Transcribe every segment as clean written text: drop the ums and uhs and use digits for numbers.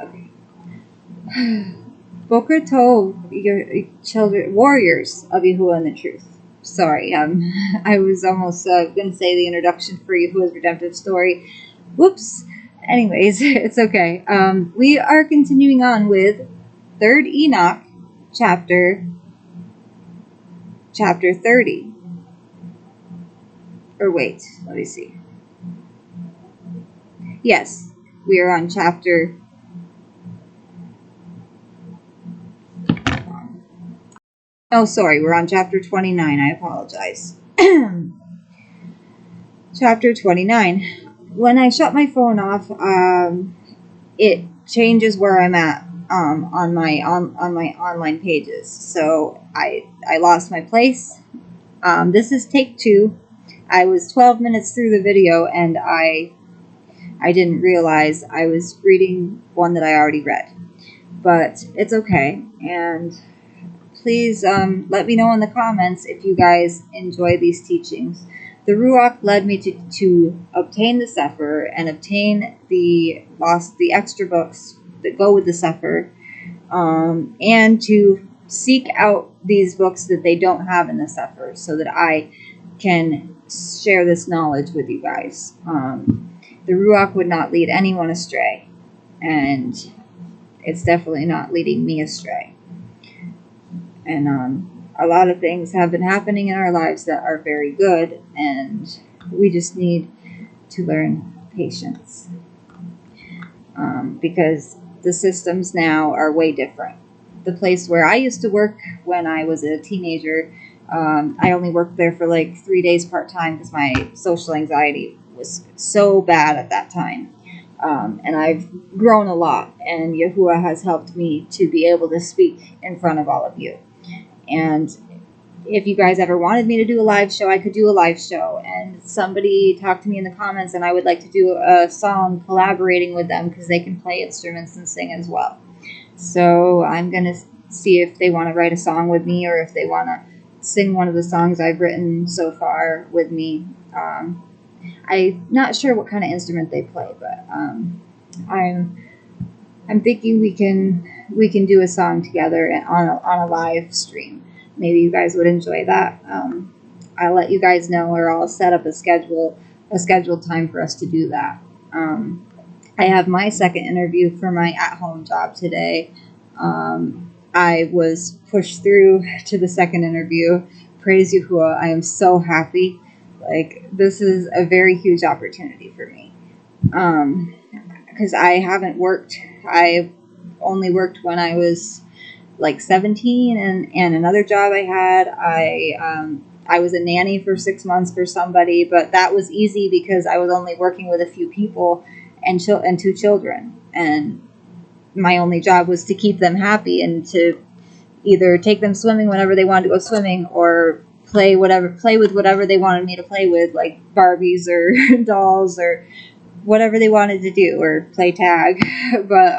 Okay. Boker Tov, your children, warriors of Yahuah and the truth. Sorry, I was almost going to say the introduction for Yahuah's redemptive story. Whoops. Anyways, it's okay. We are continuing on with 3rd Enoch, chapter 30. Or wait, let me see. Yes, we are on chapter... Oh, sorry, we're on chapter 29. I apologize. Chapter 29. When I shut my phone off, it changes where I'm at on my online pages. So I lost my place. This is take 2. I was 12 minutes through the video and I didn't realize I was reading one that I already read. But it's okay. And please let me know in the comments if you guys enjoy these teachings. The Ruach led me to obtain the CEPHER and obtain the extra books that go with the CEPHER, and to seek out these books that they don't have in the CEPHER so that I can share this knowledge with you guys. The Ruach would not lead anyone astray, and it's definitely not leading me astray. And a lot of things have been happening in our lives that are very good, and we just need to learn patience. Because the systems now are way different. The place where I used to work when I was a teenager, I only worked there for like 3 days part-time because my social anxiety was so bad at that time. And I've grown a lot, and Yahuah has helped me to be able to speak in front of all of you. And if you guys ever wanted me to do a live show, I could do a live show. And somebody talked to me in the comments, and I would like to do a song collaborating with them because they can play instruments and sing as well. So I'm going to see if they want to write a song with me, or if they want to sing one of the songs I've written so far with me. I'm not sure what kind of instrument they play, but I'm thinking we can do a song together on a live stream. Maybe you guys would enjoy that. I'll let you guys know, or I'll set up a scheduled time for us to do that. I have my second interview for my at-home job today. I was pushed through to the second interview. Praise Yahuah. I am so happy. Like, this is a very huge opportunity for me. Because I haven't worked. I've only worked when I was like 17, and another job I had, I was a nanny for 6 months for somebody, but that was easy because I was only working with a few people and 2 children, and my only job was to keep them happy and to either take them swimming whenever they wanted to go swimming, or play with whatever they wanted me to play with, like Barbies or dolls or whatever they wanted to do, or play tag. But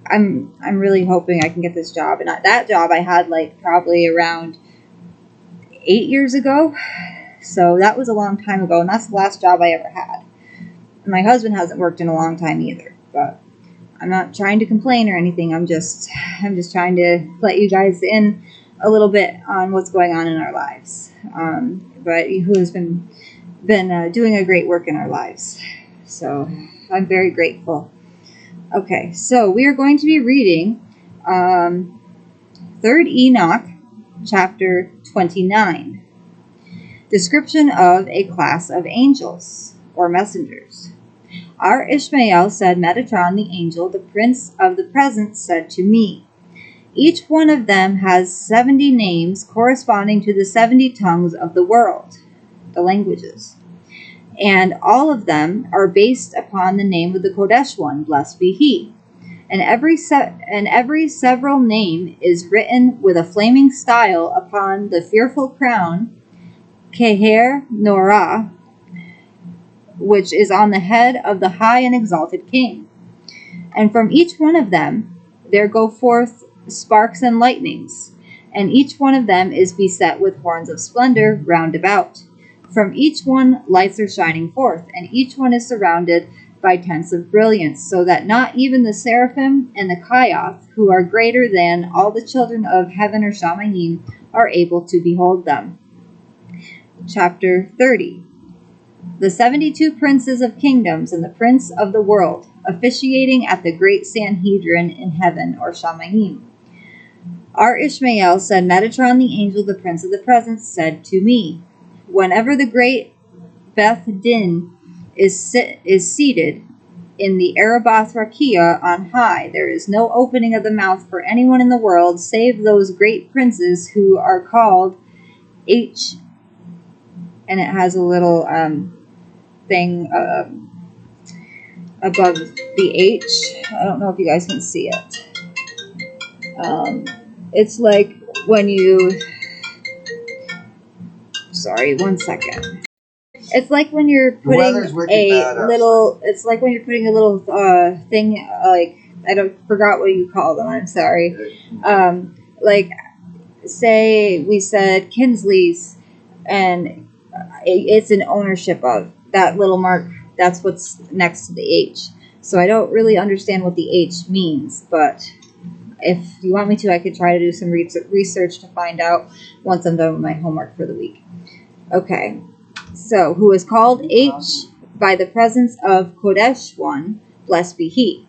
I'm really hoping I can get this job. And that job I had like probably around 8 years ago. So that was a long time ago, and that's the last job I ever had. And my husband hasn't worked in a long time either. But I'm not trying to complain or anything. I'm just trying to let you guys in a little bit on what's going on in our lives. But Yahuah's been doing a great work in our lives. So I'm very grateful. Okay, so we are going to be reading 3rd Enoch, chapter 29. Description of a class of angels, or messengers. Our Ishmael said, Metatron the angel, the prince of the present, said to me, each one of them has 70 names corresponding to the 70 tongues of the world, the languages. And all of them are based upon the name of the Kodesh One, blessed be He. And every several name is written with a flaming style upon the fearful crown, Keher Norah, which is on the head of the high and exalted king. And from each one of them there go forth sparks and lightnings, and each one of them is beset with horns of splendor round about. From each one lights are shining forth, and each one is surrounded by tenths of brilliance, so that not even the seraphim and the Kayath, who are greater than all the children of heaven or Shamayim, are able to behold them. Chapter 30. The 72 princes of kingdoms and the prince of the world, officiating at the great Sanhedrin in heaven or Shamayim. Our Ishmael said, Metatron the angel, the prince of the presence, said to me, whenever the great Beth Din is seated in the Arabath Rakia on high, there is no opening of the mouth for anyone in the world save those great princes who are called H, and it has a little thing above the H. I don't know if you guys can see it. It's like when you... Sorry, one second. It's like when you're putting a little... It's like when you're putting a little thing, like... forgot what you call them, I'm sorry. Like, say we said Kinsley's, and it's an ownership of that little mark. That's what's next to the H. So I don't really understand what the H means, but if you want me to, I could try to do some research to find out once I'm done with my homework for the week. Okay, so who is called H by the presence of Kodesh One, blessed be he.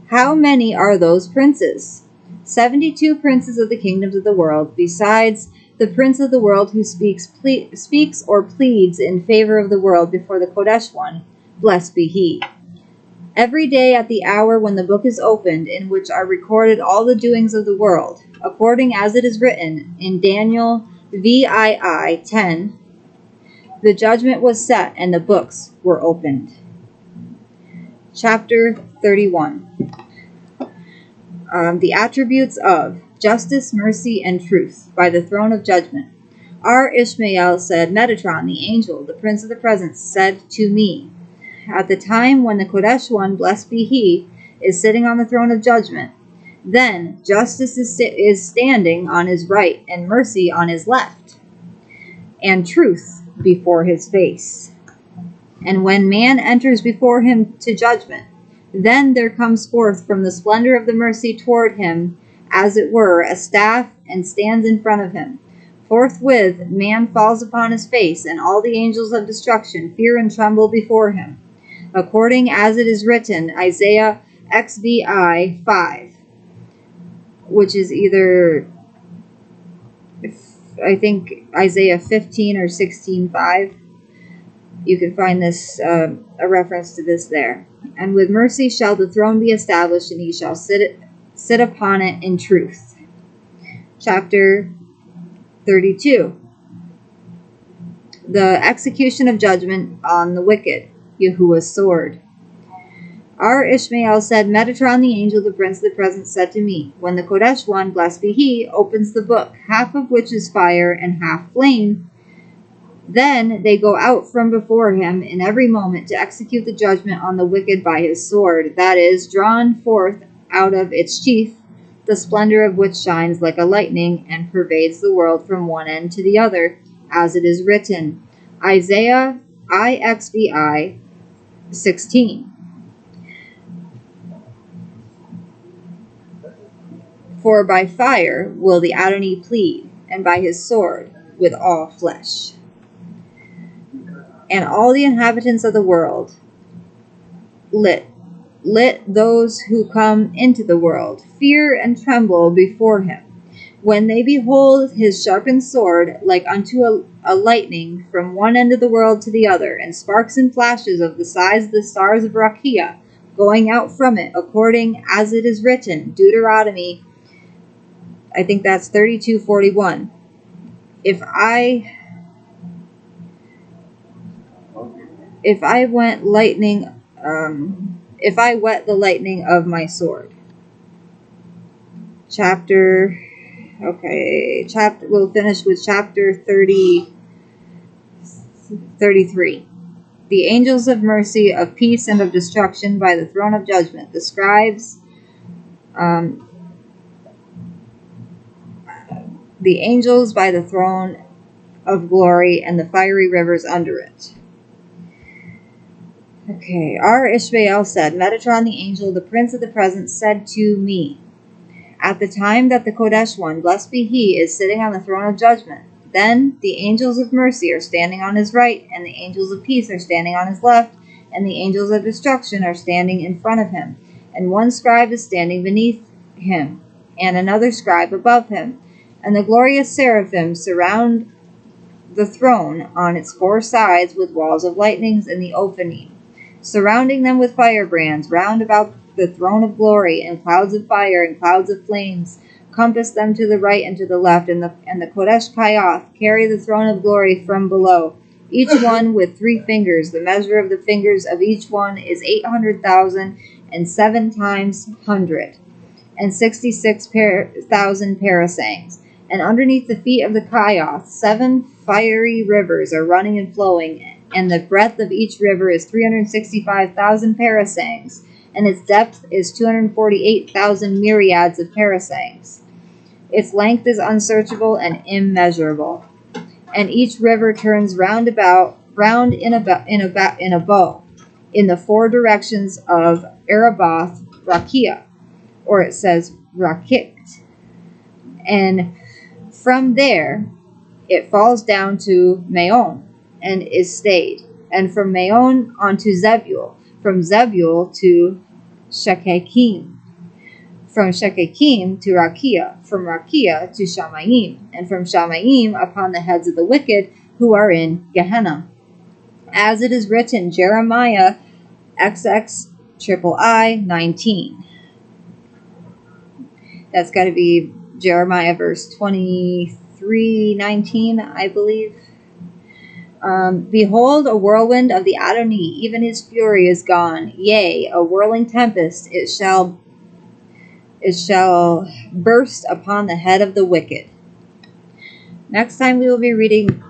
How many are those princes? 72 princes of the kingdoms of the world, besides the prince of the world who speaks or pleads in favor of the world before the Kodesh One, blessed be he. Every day at the hour when the book is opened, in which are recorded all the doings of the world, according as it is written in Daniel VII 10, the judgment was set and the books were opened. Chapter 31. The attributes of justice, mercy, and truth by the throne of judgment. Our Ishmael said, Metatron, the angel, the prince of the presence, said to me, at the time when the Kodesh One, blessed be he, is sitting on the throne of judgment, then justice is standing on his right and mercy on his left, and truth before his face. And when man enters before him to judgment, then there comes forth from the splendor of the mercy toward him, as it were, a staff, and stands in front of him. Forthwith man falls upon his face, and all the angels of destruction fear and tremble before him. According as it is written, Isaiah XVI 5, which is either, I think, Isaiah 15 or 16:5. You can find this, a reference to this there. And with mercy shall the throne be established, and he shall sit upon it in truth. Chapter 32. The execution of judgment on the wicked, Yahuah's sword. Our Ishmael said, Metatron the angel, the prince of the presence, said to me, when the Kodesh One, blessed be he, opens the book, half of which is fire and half flame, then they go out from before him in every moment to execute the judgment on the wicked by his sword, that is, drawn forth out of its sheath, the splendor of which shines like a lightning and pervades the world from one end to the other, as it is written. Isaiah IXVI 16. For by fire will the Adonai plead, and by his sword with all flesh. And all the inhabitants of the world, let those who come into the world fear and tremble before him, when they behold his sharpened sword like unto a lightning from one end of the world to the other, and sparks and flashes of the size of the stars of Rakia going out from it, according as it is written, Deuteronomy, I think that's 32:41. If I wet the lightning of my sword. We'll finish with chapter 33. The angels of mercy, of peace, and of destruction by the throne of judgment. The scribes, the angels by the throne of glory, and the fiery rivers under it. Okay, our Ishmael said, Metatron the angel, the prince of the present, said to me, at the time that the Kodesh one, blessed be he, is sitting on the throne of judgment, then the angels of mercy are standing on his right, and the angels of peace are standing on his left, and the angels of destruction are standing in front of him. And one scribe is standing beneath him, and another scribe above him. And the glorious seraphim surround the throne on its four sides with walls of lightnings in the opening, surrounding them with firebrands round about the throne of glory, and clouds of fire and clouds of flames compass them to the right and to the left, and the Kodesh Kayath carry the throne of glory from below, each one with 3 fingers. The measure of the fingers of each one is 800,000, and 7 times 100, and 66,000 parasangs. And underneath the feet of the Kayath, 7 fiery rivers are running and flowing, and the breadth of each river is 365,000 parasangs, and its depth is 248,000 myriads of parasangs. Its length is unsearchable and immeasurable, and each river turns round in a bow, in the 4 directions of Araboth Rakia, or it says Rakit, and from there it falls down to Maon and is stayed, and from Maon onto Zebul, from Zebul to Shekakim, from Shekakim to Rakia, from Rakia to Shamayim, and from Shamayim upon the heads of the wicked who are in Gehenna. As it is written, Jeremiah XXIII 19. That's got to be Jeremiah verse 23:19, I believe. Behold, a whirlwind of the Adonai, even his fury is gone. Yea, a whirling tempest, it shall burst upon the head of the wicked. Next time we will be reading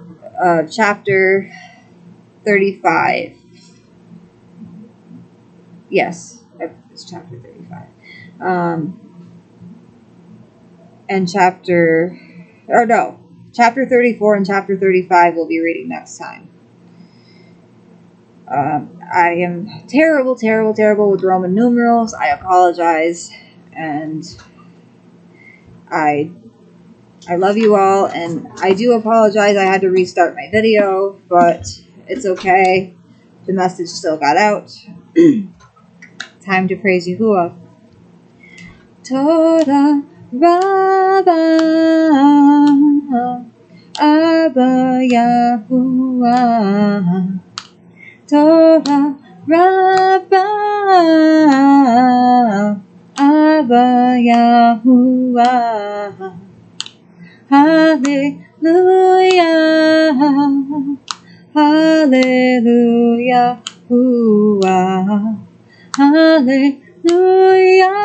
chapter 35. Yes, it's chapter 35. And chapter 34 and chapter 35 we'll be reading next time. I am terrible with Roman numerals. I apologize, and I love you all, and I do apologize I had to restart my video, but it's okay. The message still got out. Time to praise Yahuah. Toda Rabba Abba Yahuah. Toda Rabba Abba Yahuah. Hallelujah, hallelujah, Yahuah. Hallelujah,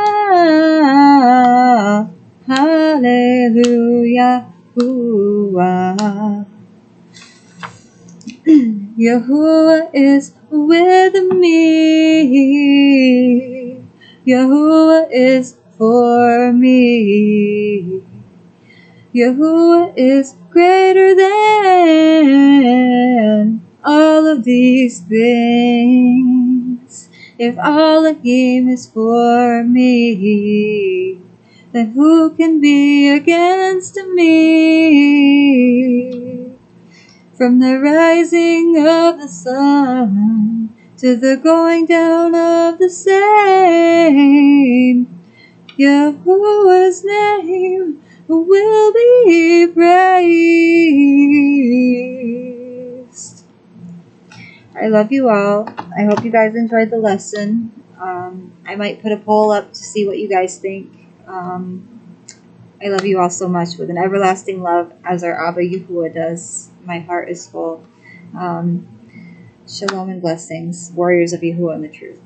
hallelujah, Yahuah. Yahuah is with me. Yahuah is for me. Yahuah is greater than all of these things. If Elohim is for me, then who can be against me? From the rising of the sun to the going down of the same, Yahuah's name will be praised. I love you all. I hope you guys enjoyed the lesson. I might put a poll up to see what you guys think. I love you all so much with an everlasting love, as our Abba Yahuah does. My heart is full. Shalom and blessings, warriors of Yahuah and the truth.